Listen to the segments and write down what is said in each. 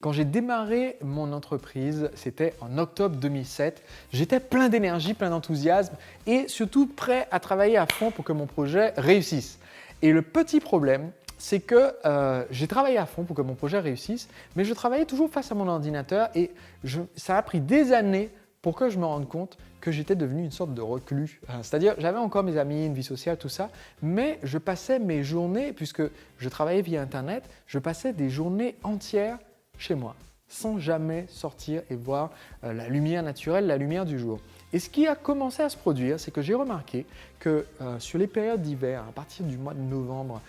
Quand j'ai démarré mon entreprise, c'était en octobre 2007, j'étais plein d'énergie, plein d'enthousiasme et surtout prêt à travailler à fond pour que mon projet réussisse. Et le petit problème, c'est que j'ai travaillé à fond pour que mon projet réussisse, mais je travaillais toujours face à mon ordinateur et ça a pris des années pour que je me rende compte que j'étais devenu une sorte de reclus. C'est-à-dire, j'avais encore mes amis, une vie sociale, tout ça, mais je passais mes journées, puisque je travaillais via Internet, je passais des journées entières chez moi, sans jamais sortir et voir la lumière naturelle, la lumière du jour. Et ce qui a commencé à se produire, c'est que j'ai remarqué que sur les périodes d'hiver, à partir du mois de novembre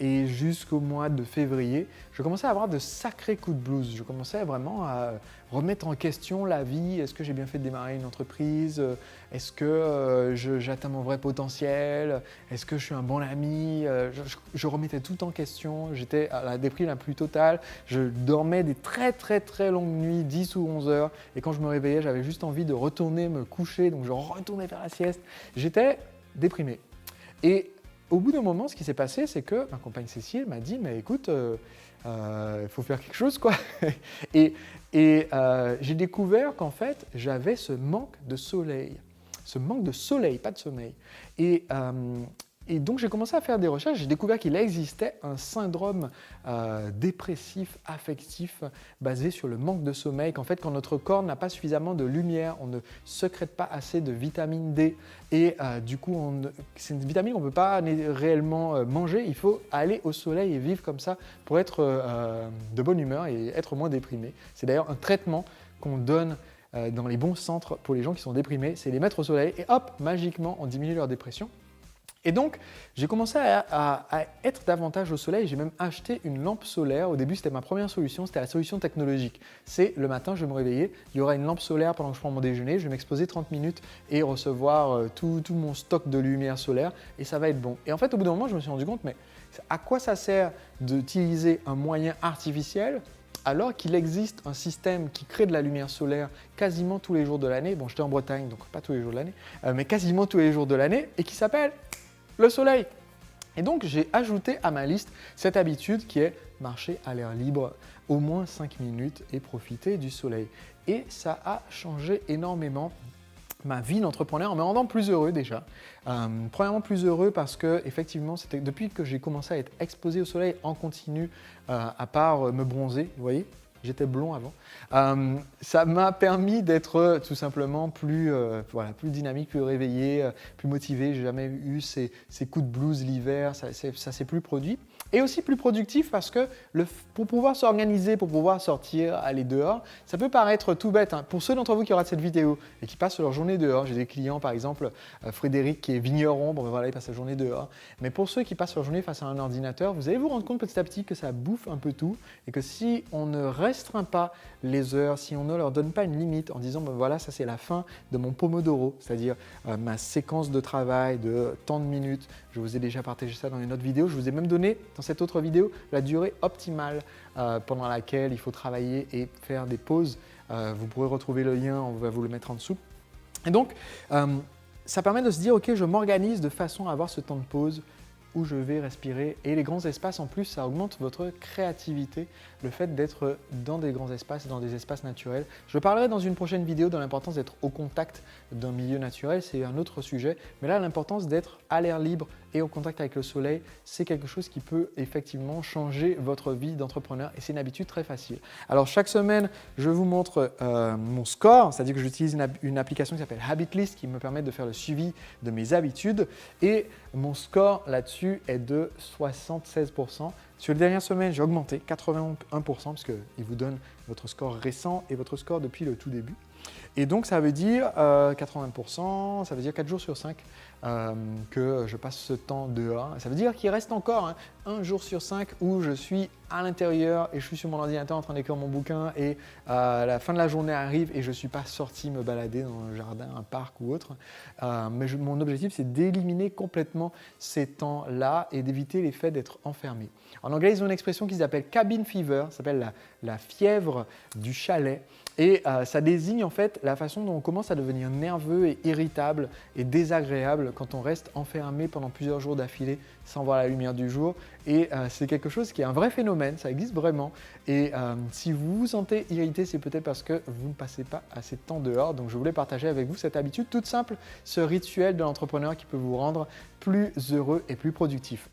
et jusqu'au mois de février, je commençais à avoir de sacrés coups de blues. Je commençais vraiment à remettre en question la vie. Est-ce que j'ai bien fait de démarrer une entreprise? Est-ce que j'atteins mon vrai potentiel? Est-ce que je suis un bon ami? Je remettais tout en question. J'étais à la déprime la plus totale. Je dormais des très longues nuits, 10 ou 11 heures. Et quand je me réveillais, j'avais juste envie de retourner me coucher. Donc je retournais faire la sieste. J'étais déprimé. Et au bout d'un moment, ce qui s'est passé, c'est que ma compagne Cécile m'a dit « mais écoute, il faut faire quelque chose quoi ». Et j'ai découvert qu'en fait, j'avais ce manque de soleil. Ce manque de soleil, pas de sommeil. Et donc, j'ai commencé à faire des recherches. J'ai découvert qu'il existait un syndrome dépressif, affectif, basé sur le manque de sommeil. Qu'en fait, quand notre corps n'a pas suffisamment de lumière, on ne sécrète pas assez de vitamine D. Et du coup, c'est une vitamine qu'on ne peut pas réellement manger. Il faut aller au soleil et vivre comme ça pour être de bonne humeur et être moins déprimé. C'est d'ailleurs un traitement qu'on donne dans les bons centres pour les gens qui sont déprimés. C'est les mettre au soleil et hop, magiquement, on diminue leur dépression. Et donc, j'ai commencé à être davantage au soleil. J'ai même acheté une lampe solaire. Au début, c'était ma première solution, c'était la solution technologique. C'est le matin, je vais me réveiller, il y aura une lampe solaire pendant que je prends mon déjeuner, je vais m'exposer 30 minutes et recevoir tout mon stock de lumière solaire et ça va être bon. Et en fait, au bout d'un moment, je me suis rendu compte, mais à quoi ça sert d'utiliser un moyen artificiel alors qu'il existe un système qui crée de la lumière solaire quasiment tous les jours de l'année. Bon, j'étais en Bretagne, donc pas tous les jours de l'année, mais quasiment tous les jours de l'année et qui s'appelle le soleil. Et donc, j'ai ajouté à ma liste cette habitude qui est marcher à l'air libre au moins 5 minutes et profiter du soleil. Et ça a changé énormément ma vie d'entrepreneur en me rendant plus heureux déjà. Premièrement, plus heureux parce que effectivement, c'était depuis que j'ai commencé à être exposé au soleil en continu, à part me bronzer, vous voyez. J'étais blond avant. Ça m'a permis d'être tout simplement plus dynamique, plus réveillé, plus motivé. Je n'ai jamais eu ces coups de blues l'hiver, ça s'est plus produit. Et aussi plus productif parce que pour pouvoir s'organiser, pour pouvoir sortir, aller dehors, ça peut paraître tout bête. Pour ceux d'entre vous qui regardent cette vidéo et qui passent leur journée dehors, j'ai des clients par exemple, Frédéric qui est vigneron, bon, voilà, il passe sa journée dehors. Mais pour ceux qui passent leur journée face à un ordinateur, vous allez vous rendre compte petit à petit que ça bouffe un peu tout et que si on ne restreint pas les heures, si on ne leur donne pas une limite en disant ben voilà, ça c'est la fin de mon pomodoro, c'est-à-dire ma séquence de travail de tant de minutes, je vous ai déjà partagé ça dans une autre vidéo, je vous ai même donné dans cette autre vidéo la durée optimale pendant laquelle il faut travailler et faire des pauses. Vous pourrez retrouver le lien, on va vous le mettre en dessous. Et donc, ça permet de se dire ok, je m'organise de façon à avoir ce temps de pause où je vais respirer. Et les grands espaces, en plus, ça augmente votre créativité, le fait d'être dans des grands espaces, dans des espaces naturels. Je parlerai dans une prochaine vidéo de l'importance d'être au contact d'un milieu naturel, c'est un autre sujet. Mais là, l'importance d'être à l'air libre et au contact avec le soleil, c'est quelque chose qui peut effectivement changer votre vie d'entrepreneur et c'est une habitude très facile. Alors, chaque semaine, je vous montre mon score, c'est-à-dire que j'utilise une application qui s'appelle Habitlist qui me permet de faire le suivi de mes habitudes et mon score là-dessus est de 76%. Sur les dernières semaines, j'ai augmenté 81% parce qu'il vous donne votre score récent et votre score depuis le tout début. Et donc, ça veut dire 80%, ça veut dire 4 jours sur 5 que je passe ce temps dehors. Ça veut dire qu'il reste encore un jour sur 5 où je suis à l'intérieur et je suis sur mon ordinateur en train d'écrire mon bouquin et la fin de la journée arrive et je ne suis pas sorti me balader dans un jardin, un parc ou autre. Mais mon objectif, c'est d'éliminer complètement ces temps-là et d'éviter l'effet d'être enfermé. En anglais, ils ont une expression qui s'appelle cabin fever, ça s'appelle la fièvre du chalet. Et ça désigne en fait la façon dont on commence à devenir nerveux et irritable et désagréable quand on reste enfermé pendant plusieurs jours d'affilée sans voir la lumière du jour. Et c'est quelque chose qui est un vrai phénomène, ça existe vraiment. Et si vous vous sentez irrité, c'est peut-être parce que vous ne passez pas assez de temps dehors. Donc je voulais partager avec vous cette habitude toute simple, ce rituel de l'entrepreneur qui peut vous rendre plus heureux et plus productif.